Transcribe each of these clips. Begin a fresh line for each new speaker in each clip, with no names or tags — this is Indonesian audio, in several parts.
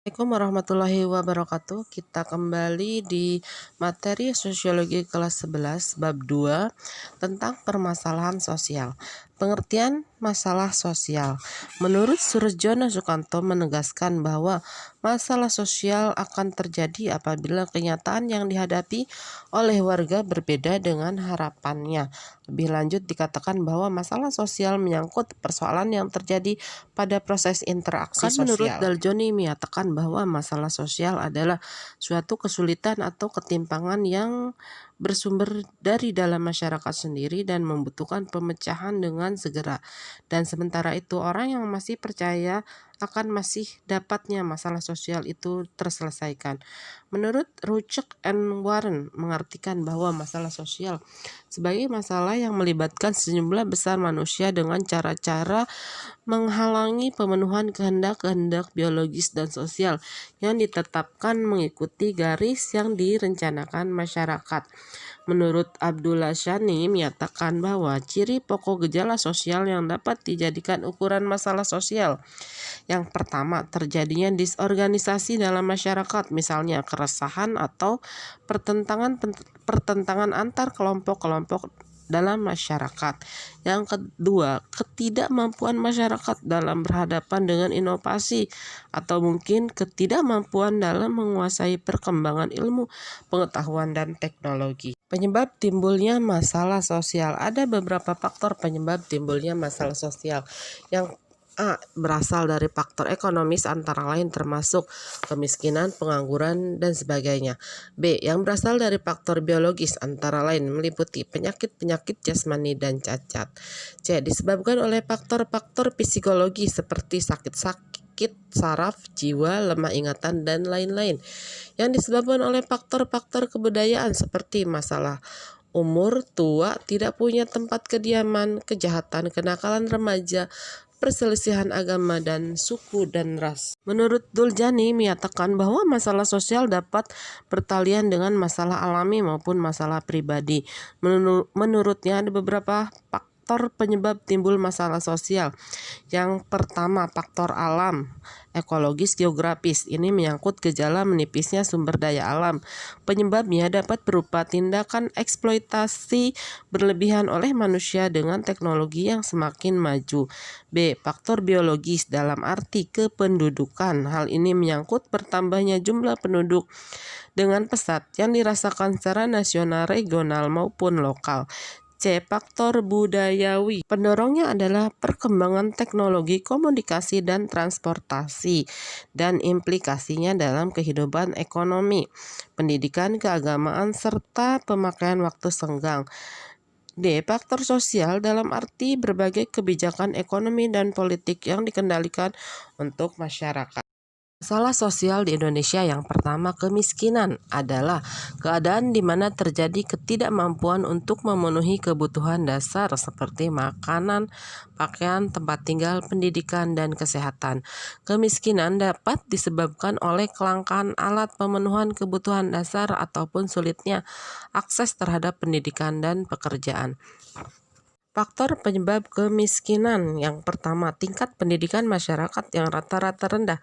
Assalamualaikum warahmatullahi wabarakatuh. Kita kembali di materi Sosiologi kelas 11 bab 2 tentang permasalahan sosial. Pengertian masalah sosial. Menurut Surjono Sukanto menegaskan bahwa masalah sosial akan terjadi apabila kenyataan yang dihadapi oleh warga berbeda dengan harapannya. Lebih lanjut dikatakan bahwa masalah sosial menyangkut persoalan yang terjadi pada proses interaksi sosial. Menurut Daljoni menyatakan bahwa masalah sosial adalah suatu kesulitan atau ketimpangan yang bersumber dari dalam masyarakat sendiri dan membutuhkan pemecahan dengan segera. Dan sementara itu orang yang masih percaya akan masih dapatnya masalah sosial itu terselesaikan. Menurut Rucek and Warren mengartikan bahwa masalah sosial sebagai masalah yang melibatkan sejumlah besar manusia dengan cara-cara menghalangi pemenuhan kehendak-kehendak biologis dan sosial yang ditetapkan mengikuti garis yang direncanakan masyarakat. Menurut Abdullah Shani menyatakan bahwa ciri pokok gejala sosial yang dapat dijadikan ukuran masalah sosial. Yang pertama, terjadinya disorganisasi dalam masyarakat, misalnya keresahan atau pertentangan antar kelompok-kelompok dalam masyarakat. Yang kedua, ketidakmampuan masyarakat dalam berhadapan dengan inovasi atau mungkin ketidakmampuan dalam menguasai perkembangan ilmu, pengetahuan, dan teknologi. Penyebab timbulnya masalah sosial. Ada beberapa faktor penyebab timbulnya masalah sosial. Yang A. Berasal dari faktor ekonomis antara lain termasuk kemiskinan, pengangguran, dan sebagainya. B. Yang berasal dari faktor biologis antara lain meliputi penyakit-penyakit jasmani dan cacat. C. Disebabkan oleh faktor-faktor psikologi seperti sakit saraf, jiwa, lemah ingatan, dan lain-lain. Yang disebabkan oleh faktor-faktor kebudayaan seperti masalah umur, tua, tidak punya tempat kediaman, kejahatan, kenakalan remaja, perselisihan agama dan suku dan ras. Menurut Duljani menyatakan bahwa masalah sosial dapat bertalian dengan masalah alami maupun masalah pribadi. Menurutnya ada beberapa faktor penyebab timbul masalah sosial. Yang pertama, faktor alam, ekologis, geografis. Ini menyangkut gejala menipisnya sumber daya alam. Penyebabnya dapat berupa tindakan eksploitasi berlebihan oleh manusia dengan teknologi yang semakin maju. B. Faktor biologis dalam arti kependudukan. Hal ini menyangkut bertambahnya jumlah penduduk dengan pesat yang dirasakan secara nasional, regional maupun lokal. C. Faktor budayawi. Pendorongnya adalah perkembangan teknologi komunikasi dan transportasi dan implikasinya dalam kehidupan ekonomi, pendidikan, keagamaan, serta pemakaian waktu senggang. D. Faktor sosial dalam arti berbagai kebijakan ekonomi dan politik yang dikendalikan untuk masyarakat. Masalah sosial di Indonesia yang pertama, kemiskinan, adalah keadaan di mana terjadi ketidakmampuan untuk memenuhi kebutuhan dasar seperti makanan, pakaian, tempat tinggal, pendidikan, dan kesehatan. Kemiskinan dapat disebabkan oleh kelangkaan alat pemenuhan kebutuhan dasar ataupun sulitnya akses terhadap pendidikan dan pekerjaan. Faktor penyebab kemiskinan yang pertama, tingkat pendidikan masyarakat yang rata-rata rendah.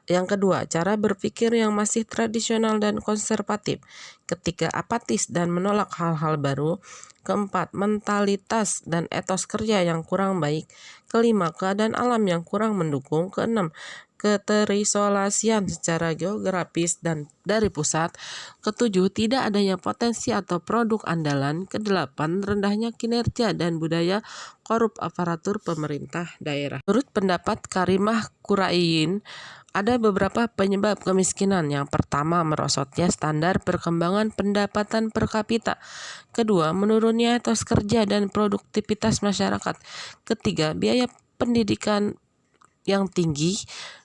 Yang kedua, cara berpikir yang masih tradisional dan konservatif. Ketiga, apatis dan menolak hal-hal baru. Keempat, mentalitas dan etos kerja yang kurang baik. Kelima, keadaan alam yang kurang mendukung. Keenam, keterisolasian secara geografis dan dari pusat. Ketujuh, tidak adanya potensi atau produk andalan. Kedelapan, rendahnya kinerja dan budaya korup aparatur pemerintah daerah. Menurut pendapat Karimah Kuraiyin, ada beberapa penyebab kemiskinan. Yang pertama, merosotnya standar perkembangan pendapatan per kapita. Kedua, menurunnya etos kerja dan produktivitas masyarakat. Ketiga, biaya pendidikan yang tinggi.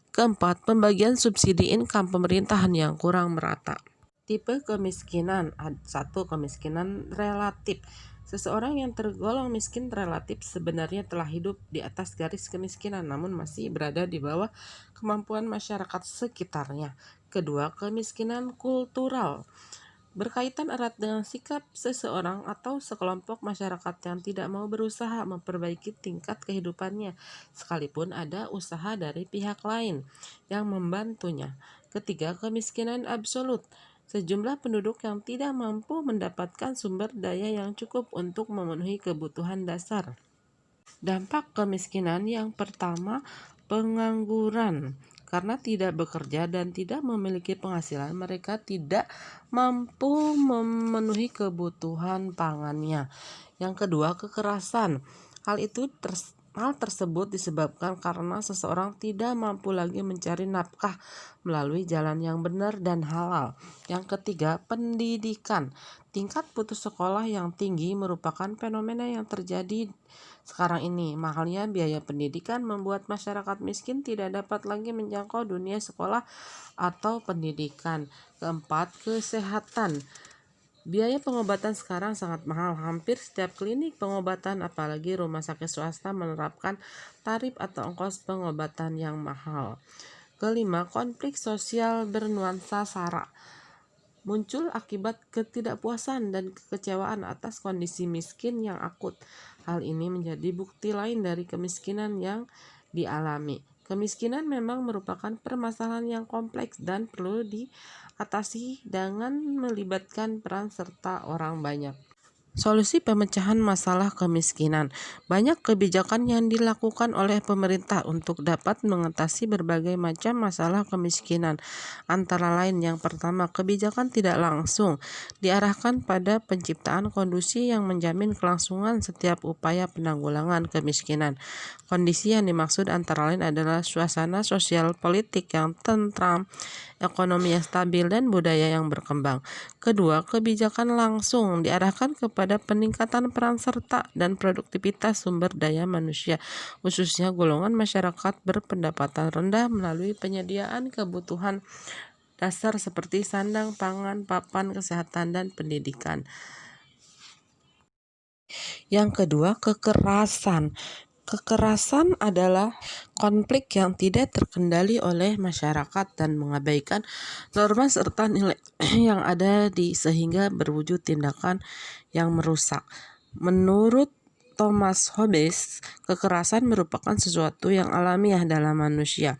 Keempat, pembagian subsidi income pemerintahan yang kurang merata. Tipe kemiskinan. 1. Kemiskinan relatif. Seseorang yang tergolong miskin relatif sebenarnya telah hidup di atas garis kemiskinan namun masih berada di bawah kemampuan masyarakat sekitarnya. Kedua, kemiskinan kultural. berkaitan erat dengan sikap seseorang atau sekelompok masyarakat yang tidak mau berusaha memperbaiki tingkat kehidupannya, sekalipun ada usaha dari pihak lain yang membantunya. Ketiga, kemiskinan absolut. Sejumlah penduduk yang tidak mampu mendapatkan sumber daya yang cukup untuk memenuhi kebutuhan dasar. Dampak kemiskinan yang pertama, pengangguran. Karena tidak bekerja dan tidak memiliki penghasilan, mereka tidak mampu memenuhi kebutuhan pangannya. Yang kedua, kekerasan. Hal tersebut disebabkan karena seseorang tidak mampu lagi mencari nafkah melalui jalan yang benar dan halal. Yang ketiga, pendidikan. Tingkat putus sekolah yang tinggi merupakan fenomena yang terjadi sekarang ini. Mahalnya biaya pendidikan membuat masyarakat miskin tidak dapat lagi menjangkau dunia sekolah atau pendidikan. Keempat, kesehatan. Biaya pengobatan sekarang sangat mahal. Hampir setiap klinik pengobatan, apalagi rumah sakit swasta, menerapkan tarif atau ongkos pengobatan yang mahal. Kelima, konflik sosial bernuansa SARA. Muncul akibat ketidakpuasan dan kekecewaan atas kondisi miskin yang akut. Hal ini menjadi bukti lain dari kemiskinan yang dialami. Kemiskinan memang merupakan permasalahan yang kompleks dan perlu diatasi dengan melibatkan peran serta orang banyak. Solusi pemecahan masalah kemiskinan. Banyak kebijakan yang dilakukan oleh pemerintah untuk dapat mengatasi berbagai macam masalah kemiskinan. Antara lain, yang pertama, kebijakan tidak langsung diarahkan pada penciptaan kondisi yang menjamin kelangsungan setiap upaya penanggulangan kemiskinan. Kondisi yang dimaksud antara lain adalah suasana sosial politik yang tentram, ekonomi yang stabil, dan budaya yang berkembang. Kedua, kebijakan langsung diarahkan kepada peningkatan peran serta dan produktivitas sumber daya manusia, khususnya golongan masyarakat berpendapatan rendah melalui penyediaan kebutuhan dasar seperti sandang, pangan, papan, kesehatan, dan pendidikan. Yang kedua, kekerasan. Kekerasan adalah konflik yang tidak terkendali oleh masyarakat dan mengabaikan norma serta nilai yang ada sehingga berwujud tindakan yang merusak. Menurut Thomas Hobbes, kekerasan merupakan sesuatu yang alamiah dalam manusia.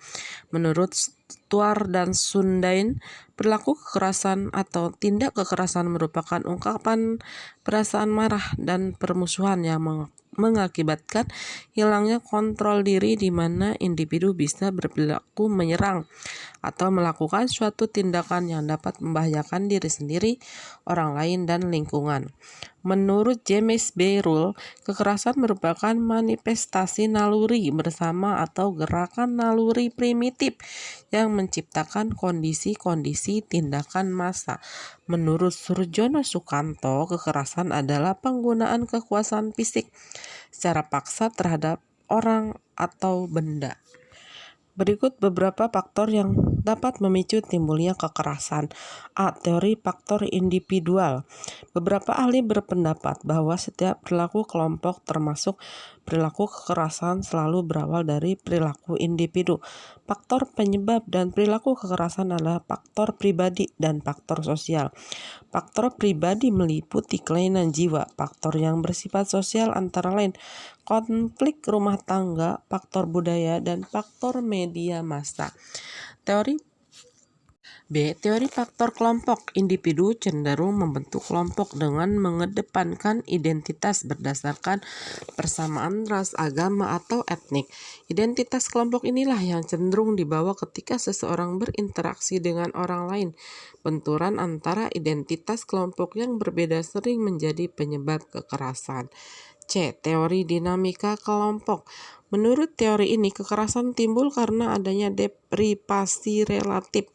Menurut Stuart dan Sundain, perilaku kekerasan atau tindak kekerasan merupakan ungkapan perasaan marah dan permusuhan yang mengakibatkan hilangnya kontrol diri, di mana individu bisa berperilaku menyerang atau melakukan suatu tindakan yang dapat membahayakan diri sendiri, orang lain, dan lingkungan. Menurut James B. Rule, kekerasan merupakan manifestasi naluri bersama atau gerakan naluri primitif yang menciptakan kondisi-kondisi tindakan massa. Menurut Surjono Sukanto, kekerasan adalah penggunaan kekuasaan fisik secara paksa terhadap orang atau benda. Berikut beberapa faktor yang dapat memicu timbulnya kekerasan. A. Teori faktor individual. Beberapa ahli berpendapat bahwa setiap perilaku kelompok, termasuk perilaku kekerasan, selalu berawal dari perilaku individu. Faktor penyebab dan perilaku kekerasan adalah faktor pribadi dan faktor sosial. Faktor pribadi meliputi kelainan jiwa. Faktor yang bersifat sosial antara lain konflik rumah tangga, faktor budaya, dan faktor media massa. Teori faktor kelompok. Individu cenderung membentuk kelompok dengan mengedepankan identitas berdasarkan persamaan ras, agama, atau etnik. Identitas kelompok inilah yang cenderung dibawa ketika seseorang berinteraksi dengan orang lain. Benturan antara identitas kelompok yang berbeda sering menjadi penyebab kekerasan. C. Teori dinamika kelompok. Menurut teori ini, kekerasan timbul karena adanya deprivasi relatif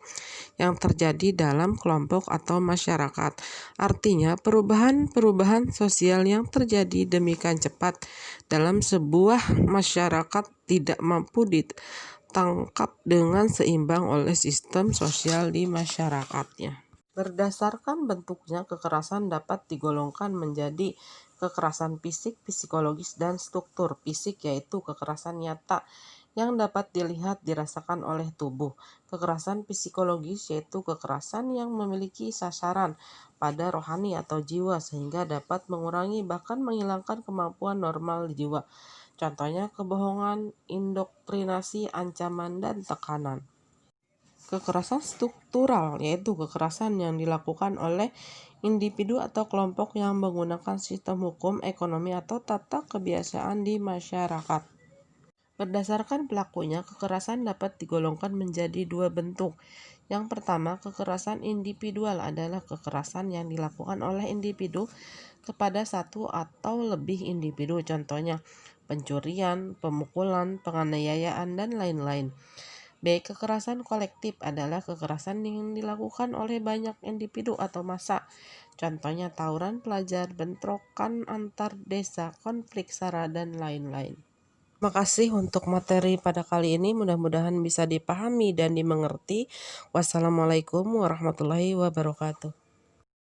yang terjadi dalam kelompok atau masyarakat. Artinya, perubahan-perubahan sosial yang terjadi demikian cepat dalam sebuah masyarakat tidak mampu ditangkap dengan seimbang oleh sistem sosial di masyarakatnya. Berdasarkan bentuknya, kekerasan dapat digolongkan menjadi kekerasan fisik, psikologis, dan struktur. Fisik yaitu kekerasan nyata yang dapat dilihat dirasakan oleh tubuh. Kekerasan psikologis yaitu kekerasan yang memiliki sasaran pada rohani atau jiwa sehingga dapat mengurangi bahkan menghilangkan kemampuan normal jiwa. Contohnya kebohongan, indoktrinasi, ancaman, dan tekanan. Kekerasan struktural yaitu kekerasan yang dilakukan oleh individu atau kelompok yang menggunakan sistem hukum, ekonomi, atau tata kebiasaan di masyarakat. Berdasarkan pelakunya, kekerasan dapat digolongkan menjadi dua bentuk. Yang pertama, kekerasan individual adalah kekerasan yang dilakukan oleh individu kepada satu atau lebih individu, contohnya pencurian, pemukulan, penganiayaan, dan lain-lain. B. Kekerasan kolektif adalah kekerasan yang dilakukan oleh banyak individu atau massa, contohnya tawuran pelajar, bentrokan antar desa, konflik SARA, dan lain-lain. Terima kasih untuk materi pada kali ini, mudah-mudahan bisa dipahami dan dimengerti. Wassalamualaikum warahmatullahi wabarakatuh.